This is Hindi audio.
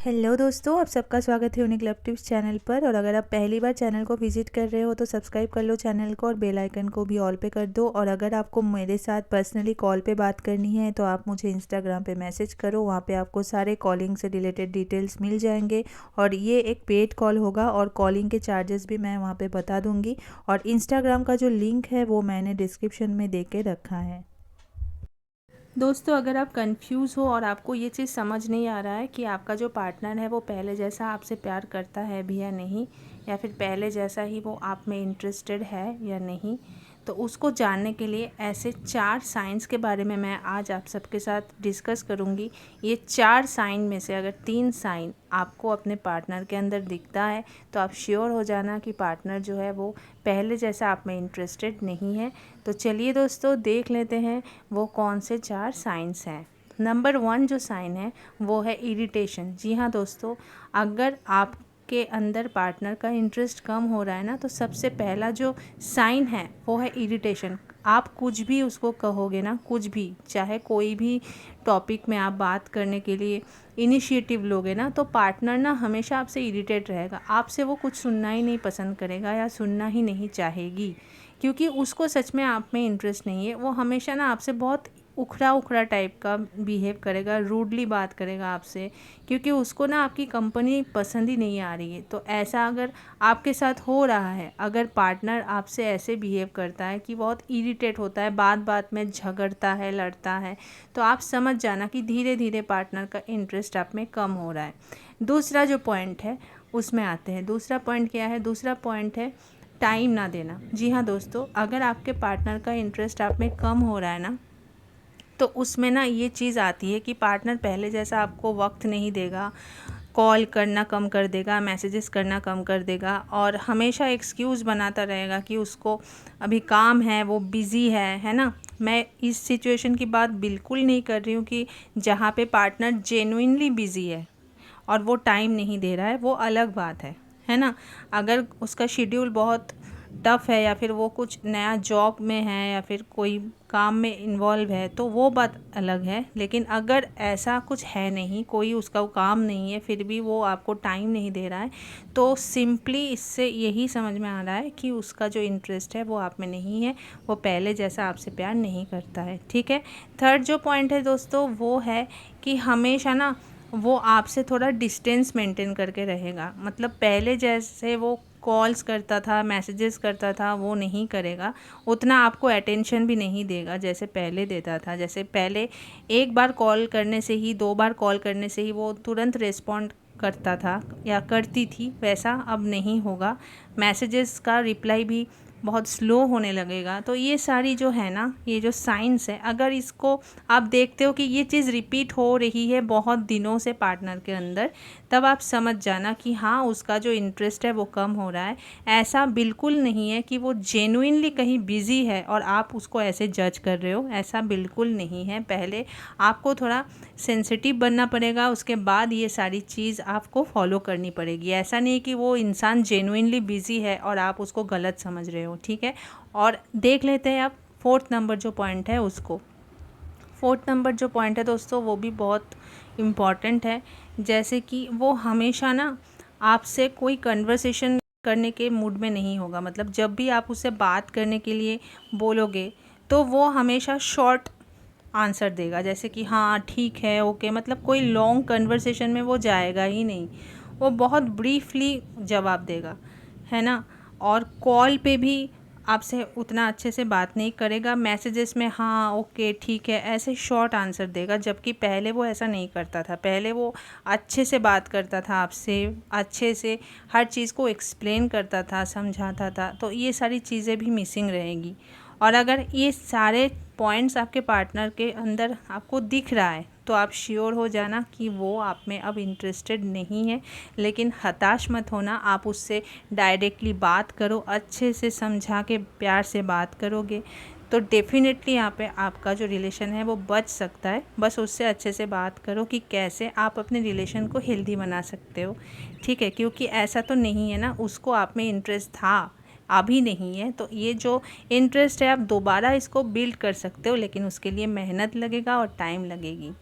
हेलो दोस्तों, आप सबका स्वागत है यूनिक लव टिप्स चैनल पर। और अगर आप पहली बार चैनल को विजिट कर रहे हो तो सब्सक्राइब कर लो चैनल को और बेल आइकन को भी ऑल पे कर दो। और अगर आपको मेरे साथ पर्सनली कॉल पे बात करनी है तो आप मुझे इंस्टाग्राम पे मैसेज करो, वहाँ पे आपको सारे कॉलिंग से रिलेटेड डिटेल्स मिल जाएंगे। और ये एक पेड कॉल होगा और कॉलिंग के चार्जेस भी मैं वहाँ पर बता दूँगी। और इंस्टाग्राम का जो लिंक है वो मैंने डिस्क्रिप्शन में दे के रखा है। दोस्तों, अगर आप कंफ्यूज हो और आपको ये चीज़ समझ नहीं आ रहा है कि आपका जो पार्टनर है वो पहले जैसा आपसे प्यार करता है भी या नहीं, या फिर पहले जैसा ही वो आप में इंटरेस्टेड है या नहीं, तो उसको जानने के लिए ऐसे 4 साइंस के बारे में मैं आज आप सबके साथ डिस्कस करूँगी। ये 4 साइन में से अगर 3 साइन आपको अपने पार्टनर के अंदर दिखता है तो आप श्योर हो जाना कि पार्टनर जो है वो पहले जैसा आप में इंटरेस्टेड नहीं है। तो चलिए दोस्तों, देख लेते हैं वो कौन से 4 साइंस हैं। नंबर 1 जो साइन है वो है इरिटेशन। जी हाँ दोस्तों, अगर आपके अंदर पार्टनर का इंटरेस्ट कम हो रहा है ना, तो सबसे पहला जो साइन है वो है इरिटेशन। आप कुछ भी उसको कहोगे ना, कुछ भी, चाहे कोई भी टॉपिक में आप बात करने के लिए इनिशिएटिव लोगे ना, तो पार्टनर ना हमेशा आपसे इरिटेट रहेगा। आपसे वो कुछ सुनना ही नहीं पसंद करेगा या सुनना ही नहीं चाहेगी, क्योंकि उसको सच में आप में इंटरेस्ट नहीं है। वो हमेशा ना आपसे बहुत उखड़ा उखड़ा टाइप का बिहेव करेगा, रूडली बात करेगा आपसे, क्योंकि उसको ना आपकी कंपनी पसंद ही नहीं आ रही है। तो ऐसा अगर आपके साथ हो रहा है, अगर पार्टनर आपसे ऐसे बिहेव करता है कि बहुत इरिटेट होता है, बात बात में झगड़ता है, लड़ता है, तो आप समझ जाना कि धीरे धीरे पार्टनर का इंटरेस्ट आप में कम हो रहा है। दूसरा जो पॉइंट है उसमें आते हैं। दूसरा पॉइंट क्या है? दूसरा पॉइंट है टाइम ना देना। जी हाँ दोस्तों, अगर आपके पार्टनर का इंटरेस्ट आप में कम हो रहा है ना, तो उसमें ना ये चीज़ आती है कि पार्टनर पहले जैसा आपको वक्त नहीं देगा, कॉल करना कम कर देगा, मैसेजेस करना कम कर देगा, और हमेशा एक्सक्यूज़ बनाता रहेगा कि उसको अभी काम है, वो बिज़ी है ना। मैं इस सिचुएशन की बात बिल्कुल नहीं कर रही हूँ कि जहाँ पे पार्टनर जेन्युइनली बिज़ी है और वो टाइम नहीं दे रहा है, वो अलग बात है ना। अगर उसका शेड्यूल बहुत टफ़ है, या फिर वो कुछ नया जॉब में है, या फिर कोई काम में इन्वॉल्व है, तो वो बात अलग है। लेकिन अगर ऐसा कुछ है नहीं, कोई उसका काम नहीं है, फिर भी वो आपको टाइम नहीं दे रहा है, तो सिंपली इससे यही समझ में आ रहा है कि उसका जो इंटरेस्ट है वो आप में नहीं है, वो पहले जैसा आपसे प्यार नहीं करता है। ठीक है। थर्ड जो पॉइंट है दोस्तों वो है कि हमेशा ना वो आपसे थोड़ा डिस्टेंस मेंटेन करके रहेगा। मतलब पहले जैसे वो कॉल्स करता था, मैसेजेस करता था, वो नहीं करेगा। उतना आपको अटेंशन भी नहीं देगा जैसे पहले देता था। जैसे पहले एक बार कॉल करने से ही, 2 बार कॉल करने से ही वो तुरंत रिस्पॉन्ड करता था या करती थी, वैसा अब नहीं होगा। मैसेजेस का रिप्लाई भी बहुत स्लो होने लगेगा। तो ये सारी जो है ना, ये जो साइंस है, अगर इसको आप देखते हो कि ये चीज़ रिपीट हो रही है बहुत दिनों से पार्टनर के अंदर, तब आप समझ जाना कि हाँ, उसका जो इंटरेस्ट है वो कम हो रहा है। ऐसा बिल्कुल नहीं है कि वो जेन्युइनली कहीं बिज़ी है और आप उसको ऐसे जज कर रहे हो, ऐसा बिल्कुल नहीं है। पहले आपको थोड़ा सेंसिटिव बनना पड़ेगा, उसके बाद ये सारी चीज़ आपको फॉलो करनी पड़ेगी। ऐसा नहीं कि वो इंसान जेन्युइनली बिज़ी है और आप उसको गलत समझ रहे हो। ठीक है। और देख लेते हैं अब 4th नंबर जो पॉइंट है उसको। 4th नंबर जो पॉइंट है दोस्तों वो भी बहुत इम्पॉर्टेंट है। जैसे कि वो हमेशा ना आपसे कोई कन्वर्सेशन करने के मूड में नहीं होगा। मतलब जब भी आप उससे बात करने के लिए बोलोगे तो वो हमेशा शॉर्ट आंसर देगा, जैसे कि हाँ ठीक है, ओके। मतलब कोई लॉन्ग कन्वर्सेशन में वो जाएगा ही नहीं, वो बहुत ब्रीफली जवाब देगा, है ना। और कॉल पे भी आपसे उतना अच्छे से बात नहीं करेगा। मैसेजेस में हाँ ओके ठीक है ऐसे शॉर्ट आंसर देगा, जबकि पहले वो ऐसा नहीं करता था। पहले वो अच्छे से बात करता था आपसे, अच्छे से हर चीज़ को एक्सप्लेन करता था, समझाता था। तो ये सारी चीज़ें भी मिसिंग रहेंगी। और अगर ये सारे पॉइंट्स आपके पार्टनर के अंदर आपको दिख रहा है तो आप श्योर हो जाना कि वो आप में अब इंटरेस्टेड नहीं है। लेकिन हताश मत होना, आप उससे डायरेक्टली बात करो, अच्छे से समझा के प्यार से बात करोगे तो डेफिनेटली यहाँ पे आपका जो रिलेशन है वो बच सकता है। बस उससे अच्छे से बात करो कि कैसे आप अपने रिलेशन को हेल्दी बना सकते हो। ठीक है, क्योंकि ऐसा तो नहीं है ना उसको आप में इंटरेस्ट था, अभी नहीं है। तो ये जो इंटरेस्ट है आप दोबारा इसको बिल्ड कर सकते हो, लेकिन उसके लिए मेहनत लगेगा और टाइम लगेगी।